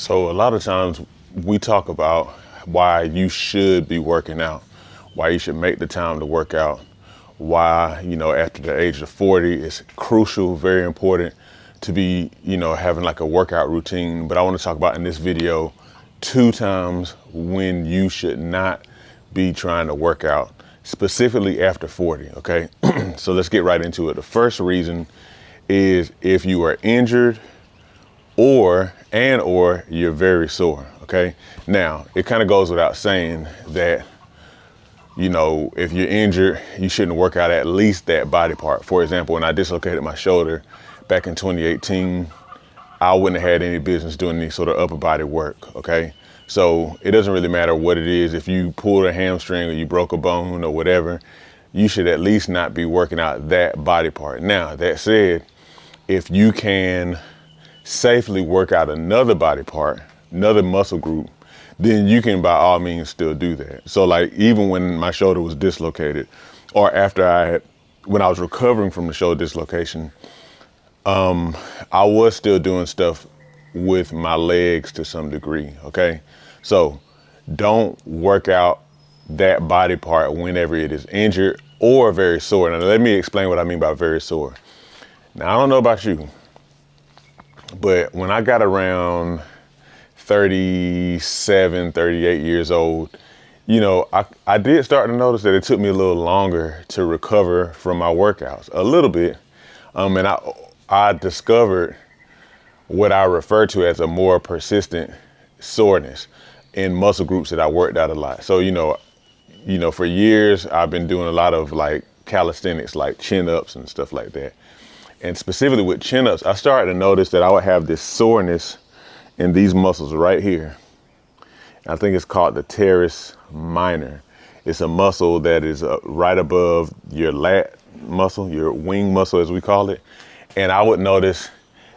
So a lot of times we talk about why you should be working out, why you should make the time to work out, why, after the age of 40, it's crucial, very important to be, having like a workout routine. But I want to talk about in this video 2 times when you should not be trying to work out, specifically after 40, okay? So let's get right into it. The first reason is if you are injured or you're very sore, okay? Now, it kind of goes without saying that, if you're injured, you shouldn't work out at least that body part. For example, when I dislocated my shoulder back in 2018, I wouldn't have had any business doing any sort of upper body work, okay? So it doesn't really matter what it is. If you pulled a hamstring or you broke a bone or whatever, you should at least not be working out that body part. Now, that said, if you can safely work out another body part, another muscle group, then you can by all means still do that. So like even when my shoulder was dislocated or when I was recovering from the shoulder dislocation, I was still doing stuff with my legs to some degree, okay? So don't work out that body part whenever it is injured or very sore. Now let me explain what I mean by very sore. Now I don't know about you, but when I got around 37, 38 years old, I did start to notice that it took me a little longer to recover from my workouts, a little bit. And I discovered what I refer to as a more persistent soreness in muscle groups that I worked out a lot. So, for years, I've been doing a lot of like calisthenics, like chin ups and stuff like that. And specifically with chin ups, I started to notice that I would have this soreness in these muscles right here. I think it's called the teres minor. It's a muscle that is right above your lat muscle, your wing muscle as we call it. And I would notice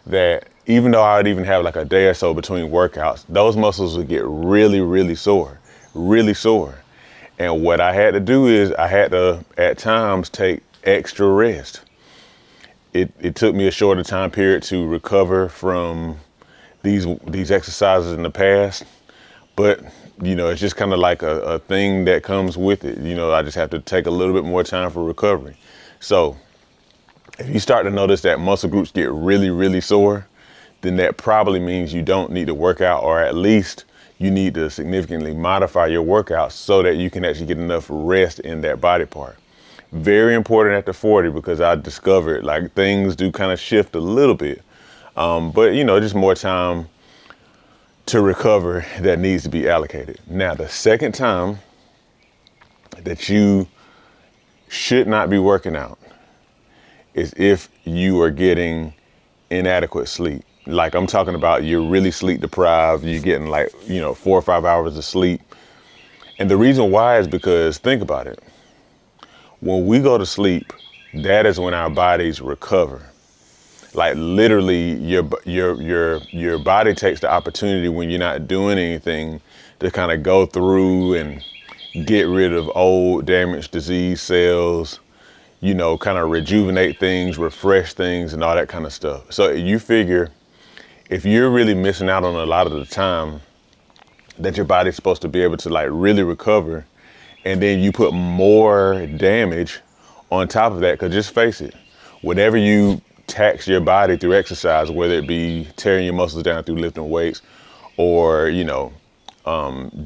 that even though I would even have like a day or so between workouts, those muscles would get really, really sore, really sore. And what I had to do is I had to, at times, take extra rest. It took me a shorter time period to recover from these exercises in the past, but it's just kind of like a thing that comes with it. I just have to take a little bit more time for recovery. So if you start to notice that muscle groups get really, really sore, then that probably means you don't need to work out, or at least you need to significantly modify your workouts so that you can actually get enough rest in that body part. Very important after 40 because I discovered like things do kind of shift a little bit. But just more time to recover that needs to be allocated. Now, the second time that you should not be working out is if you are getting inadequate sleep. Like I'm talking about you're really sleep deprived, you're getting 4 or 5 hours of sleep. And the reason why is because, think about it. When we go to sleep, that is when our bodies recover. Like literally your body takes the opportunity when you're not doing anything to kind of go through and get rid of old damaged disease cells, kind of rejuvenate things, refresh things and all that kind of stuff. So you figure if you're really missing out on a lot of the time that your body's supposed to be able to like really recover, and then you put more damage on top of that, because just face it, whenever you tax your body through exercise, whether it be tearing your muscles down through lifting weights or,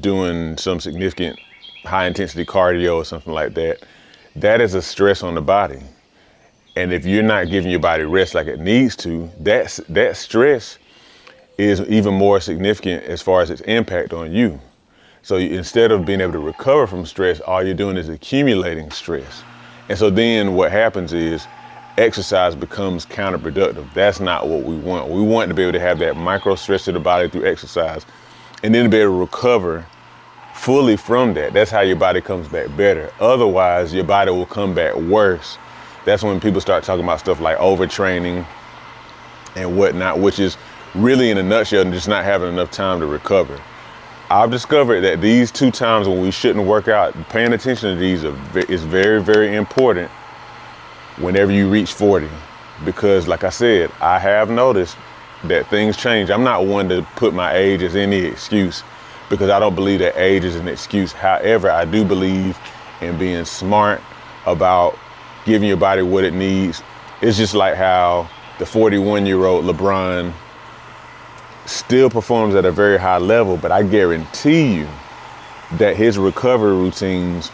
doing some significant high intensity cardio or something like that, that is a stress on the body. And if you're not giving your body rest like it needs to, that stress is even more significant as far as its impact on you. So instead of being able to recover from stress, all you're doing is accumulating stress. And so then what happens is exercise becomes counterproductive. That's not what we want. We want to be able to have that micro stress to the body through exercise and then to be able to recover fully from that. That's how your body comes back better. Otherwise, your body will come back worse. That's when people start talking about stuff like overtraining and whatnot, which is really in a nutshell just not having enough time to recover. I've discovered that these 2 times when we shouldn't work out, paying attention to these is very, very important whenever you reach 40. Because like I said, I have noticed that things change. I'm not one to put my age as any excuse, because I don't believe that age is an excuse. However, I do believe in being smart about giving your body what it needs. It's just like how the 41-year-old LeBron still performs at a very high level, but I guarantee you that his recovery routines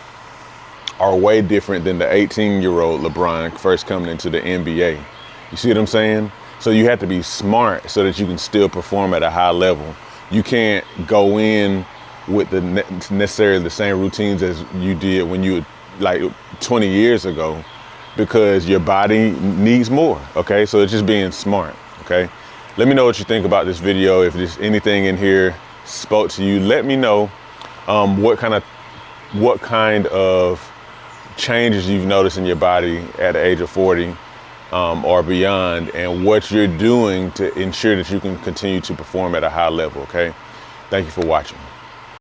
are way different than the 18-year-old LeBron first coming into the NBA. You see what I'm saying? So you have to be smart so that you can still perform at a high level. You can't go in with necessarily the same routines as you did when you were like 20 years ago, because your body needs more, okay? So it's just being smart, okay? Let me know what you think about this video. If there's anything in here spoke to you, let me know what kind of changes you've noticed in your body at the age of 40 or beyond, and what you're doing to ensure that you can continue to perform at a high level, okay? Thank you for watching.